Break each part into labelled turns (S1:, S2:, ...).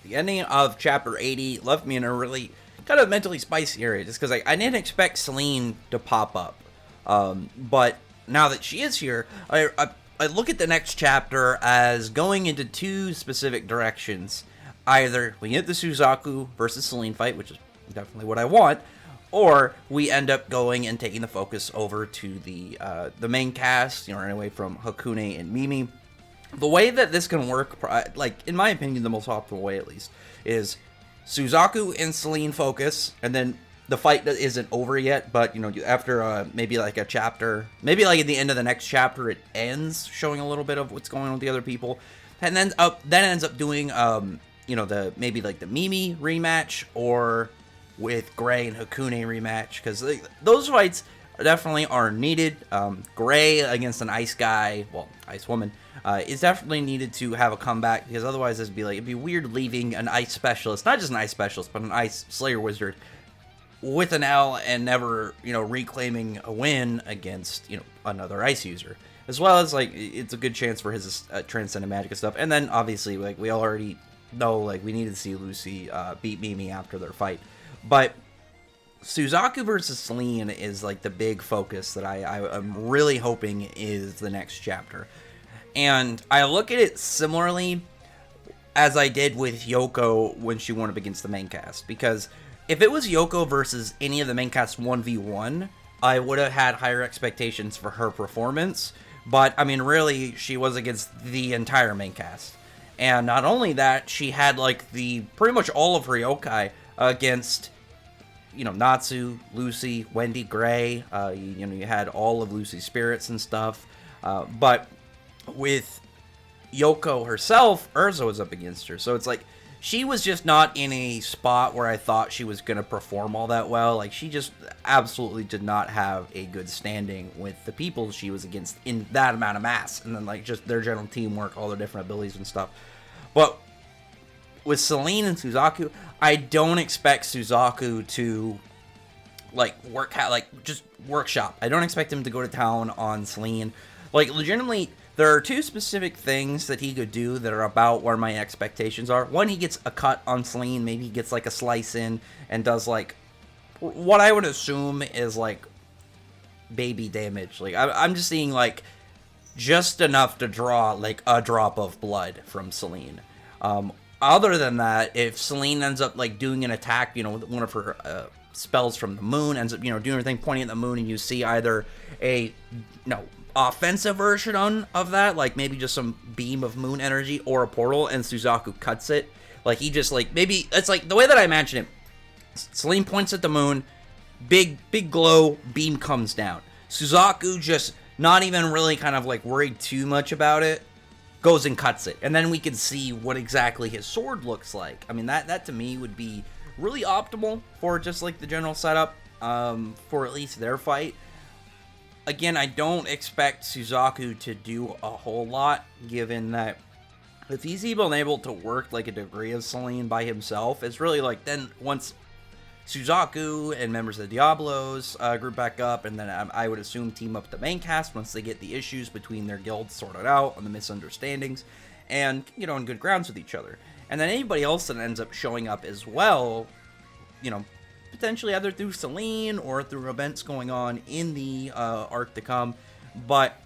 S1: the ending of Chapter 80 left me in a really kind of mentally spicy area, just because I didn't expect Selene to pop up. But now that she is here, I look at the next chapter as going into two specific directions. Either we get the Suzaku versus Selene fight, which is definitely what I want, or we end up going and taking the focus over to the main cast, you know, anyway, from Hakune and Mimi. The way that this can work, like, in my opinion, the most optimal way, at least, is Suzaku and Selene focus, and then the fight that isn't over yet, but, you know, after maybe like a chapter, maybe like at the end of the next chapter, it ends, showing a little bit of what's going on with the other people, and then ends up doing, you know, maybe like the Mimi rematch, or with Gray and Hakune rematch, because those fights definitely are needed. Gray against an ice guy, well, ice woman, is definitely needed to have a comeback, because otherwise it'd be weird leaving an ice specialist, not just an ice specialist, but an ice slayer wizard with an L and never, you know, reclaiming a win against, you know, another ice user. As well as, like, it's a good chance for his transcendent magic stuff. And then obviously, like, we already know, like, we needed to see Lucy beat Mimi after their fight. But Suzaku versus Selene is, like, the big focus that I'm really hoping is the next chapter. And I look at it similarly as I did with Yoko when she went up against the main cast. Because if it was Yoko versus any of the main cast 1v1, I would have had higher expectations for her performance. But, I mean, really, she was against the entire main cast. And not only that, she had, like, pretty much all of her yokai against, you know, Natsu, Lucy, Wendy, Gray. You know, you had all of Lucy's spirits and stuff. But with Yoko herself, Urza was up against her. So it's like, she was just not in a spot where I thought she was going to perform all that well. Like, she just absolutely did not have a good standing with the people she was against in that amount of mass. And then, like, just their general teamwork, all their different abilities and stuff. But with Selene and Suzaku, I don't expect Suzaku to, like, just workshop. I don't expect him to go to town on Selene. Like, legitimately, there are two specific things that he could do that are about where my expectations are. One, he gets a cut on Selene. Maybe he gets, like, a slice in and does, like, what I would assume is, like, baby damage. Like, I'm just seeing, like, just enough to draw, like, a drop of blood from Selene. Other than that, if Selene ends up, like, doing an attack, you know, one of her spells from the moon, ends up, you know, doing her thing, pointing at the moon, and you see either offensive version of that, like maybe just some beam of moon energy or a portal, and Suzaku cuts it. Like, he just, like, maybe, it's like, the way that I imagine it, Selene points at the moon, big glow, beam comes down. Suzaku just not even really kind of, like, worried too much about it, goes and cuts it. And then we can see what exactly his sword looks like. I mean, that to me would be really optimal for just, like, the general setup, for at least their fight. Again, I don't expect Suzaku to do a whole lot, given that if he's even able to work, like, a degree of Selene by himself, it's really, like, then once Suzaku and members of the Diablos group back up, and then I would assume team up the main cast once they get the issues between their guilds sorted out and the misunderstandings, and get on good grounds with each other. And then anybody else that ends up showing up as well, you know, potentially either through Selene or through events going on in the arc to come. But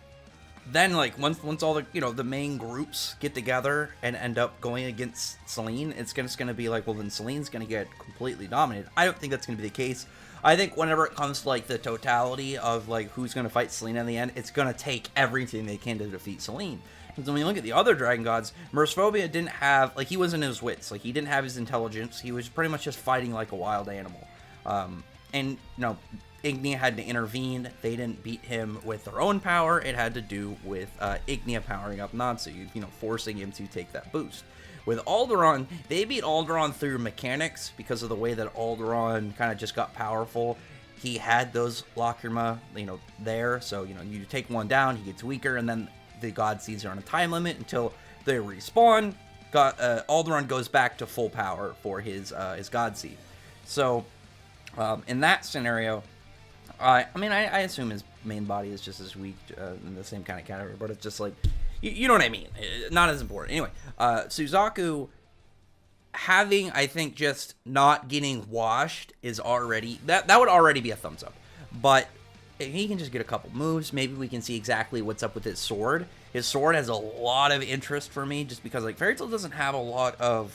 S1: then, like, once all the, you know, the main groups get together and end up going against Selene, it's just going to be like, well, then Selene's going to get completely dominated. I don't think that's going to be the case. I think whenever it comes to, like, the totality of, like, who's going to fight Selene in the end, it's going to take everything they can to defeat Selene. Because when you look at the other Dragon Gods, Mercephobia didn't have, like, he wasn't in his wits. Like, he didn't have his intelligence. He was pretty much just fighting like a wild animal. And, you know, Ignia had to intervene. They didn't beat him with their own power. It had to do with Ignia powering up Natsu, you know, forcing him to take that boost. With Alderaan, they beat Alderaan through mechanics because of the way that Alderaan kind of just got powerful. He had those Lacrima, you know, there. So, you know, you take one down, he gets weaker, and then the God Seeds are on a time limit until they respawn. Alderaan goes back to full power for his God Seed. So, in that scenario, I mean, I assume his main body is just as weak in the same kind of category, but it's just like, you know what I mean? Not as important. Anyway, Suzaku having, I think, just not getting washed is already, that would already be a thumbs up. But if he can just get a couple moves, maybe we can see exactly what's up with his sword. His sword has a lot of interest for me, just because, like, Fairy Tail doesn't have a lot of,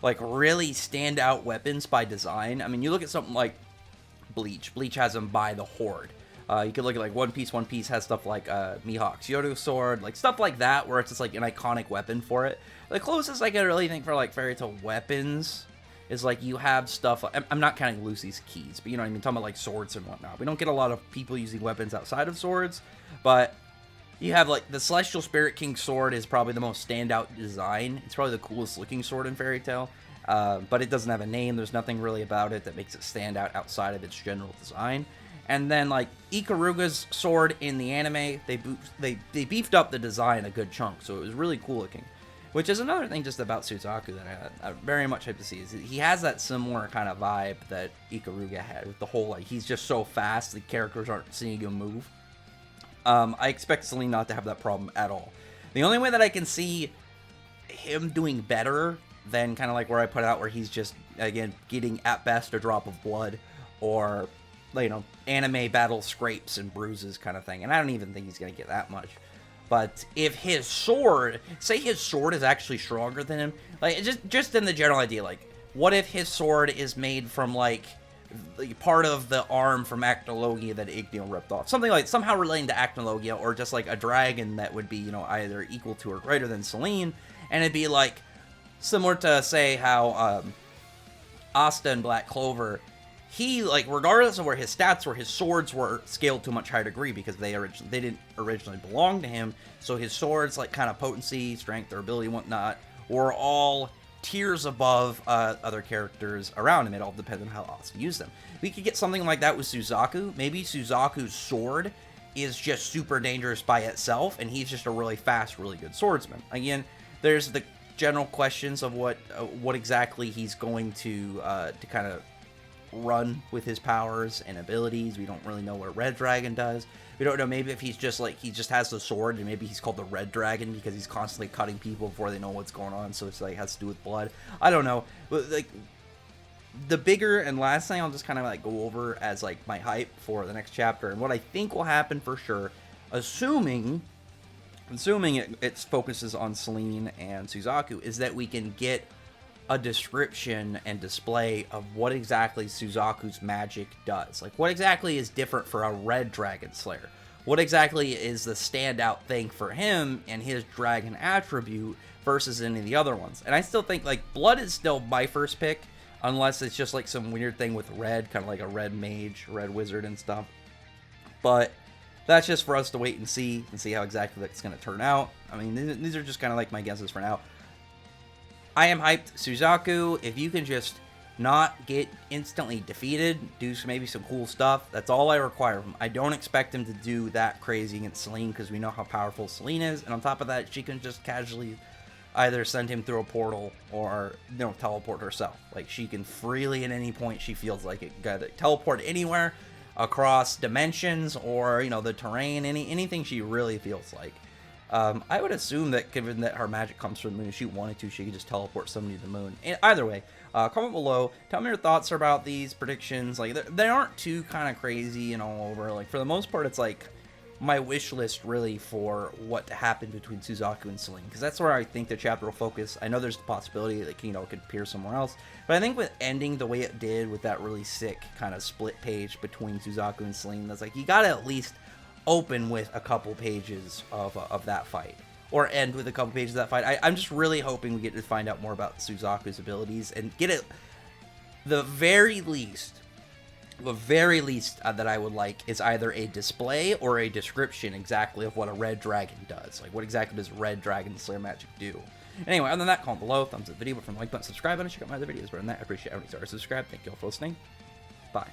S1: like, really standout weapons by design. I mean, you look at something like Bleach. Bleach has them by the Horde. You could look at, like, One Piece. One Piece has stuff like Mihawk's Yoru sword, like, stuff like that, where it's just, like, an iconic weapon for it. The closest I can really think for, like, Fairy Tail weapons is, like, you have stuff, I'm not counting Lucy's keys, but you know what I mean, talking about, like, swords and whatnot. We don't get a lot of people using weapons outside of swords, but you have, like, the Celestial Spirit King sword is probably the most standout design. It's probably the coolest looking sword in Fairy Tail, but it doesn't have a name. There's nothing really about it that makes it stand out outside of its general design. And then, like, Ikaruga's sword in the anime, they beefed up the design a good chunk, so it was really cool looking. Which is another thing just about Suzaku that I very much hope to see, is he has that similar kind of vibe that Ikaruga had, with the whole, like, he's just so fast, the characters aren't seeing him move. I expect Selene not to have that problem at all. The only way that I can see him doing better than kind of like where I put out, where he's just, again, getting at best a drop of blood, or, you know, anime battle scrapes and bruises kind of thing, and I don't even think he's going to get that much. But if his sword, say his sword is actually stronger than him, like, just in the general idea, like, what if his sword is made from, like, part of the arm from Acnologia that Igneo ripped off? Something like, somehow relating to Acnologia, or just, like, a dragon that would be, you know, either equal to or greater than Selene, and it'd be, like, similar to, say, how, Asta in Black Clover, he, like, regardless of where his stats were, his swords were scaled to a much higher degree because they didn't originally belong to him. So his swords, like, kind of potency, strength, durability, whatnot, were all tiers above other characters around him. It all depends on how else to use them. We could get something like that with Suzaku. Maybe Suzaku's sword is just super dangerous by itself, and he's just a really fast, really good swordsman. Again, there's the general questions of what exactly he's going to kind of run with his powers and abilities. We don't really know what Red Dragon does. We don't know, maybe if he's just, like, he just has the sword, and maybe he's called the Red Dragon because he's constantly cutting people before they know what's going on, so it's, like, has to do with blood. I don't know. But, like, the bigger and last thing I'll just kind of, like, go over as, like, my hype for the next chapter, and what I think will happen for sure, assuming it focuses on Selene and Suzaku, is that we can get a description and display of what exactly Suzaku's magic does. Like, what exactly is different for a Red Dragon Slayer? What exactly is the standout thing for him and his dragon attribute versus any of the other ones? And I still think, like, Blood is still my first pick, unless it's just, like, some weird thing with Red, kind of like a Red Mage, Red Wizard and stuff. But that's just for us to wait and see how exactly that's going to turn out. I mean, these are just kind of like my guesses for now. I am hyped. Suzaku, if you can just not get instantly defeated, do maybe some cool stuff, that's all I require of him. I don't expect him to do that crazy against Selene, because we know how powerful Selene is, and on top of that, she can just casually either send him through a portal or, you know, teleport herself. Like, she can freely at any point she feels like it, got to teleport anywhere across dimensions or, you know, the terrain, anything she really feels like. I would assume that, given that her magic comes from the moon, if she wanted to, she could just teleport somebody to the moon. Either way, comment below. Tell me your thoughts about these predictions. Like, they aren't too kind of crazy and all over. Like, for the most part, it's like my wish list really for what to happen between Suzaku and Selene, because that's where I think the chapter will focus. I know there's the possibility that, you know, it could appear somewhere else, but I think with ending the way it did with that really sick kind of split page between Suzaku and Selene, that's like, you gotta at least open with a couple pages of that fight, or end with a couple pages of that fight. I'm just really hoping we get to find out more about Suzaku's abilities and get it. The very least that I would like is either a display or a description exactly of what a Red Dragon does. Like, what exactly does Red Dragon Slayer magic do? Anyway, other than that, comment below, thumbs up the video, but from the like button, subscribe button, check out my other videos. But on that, I appreciate everybody who's already subscribed. Thank you all for listening. Bye.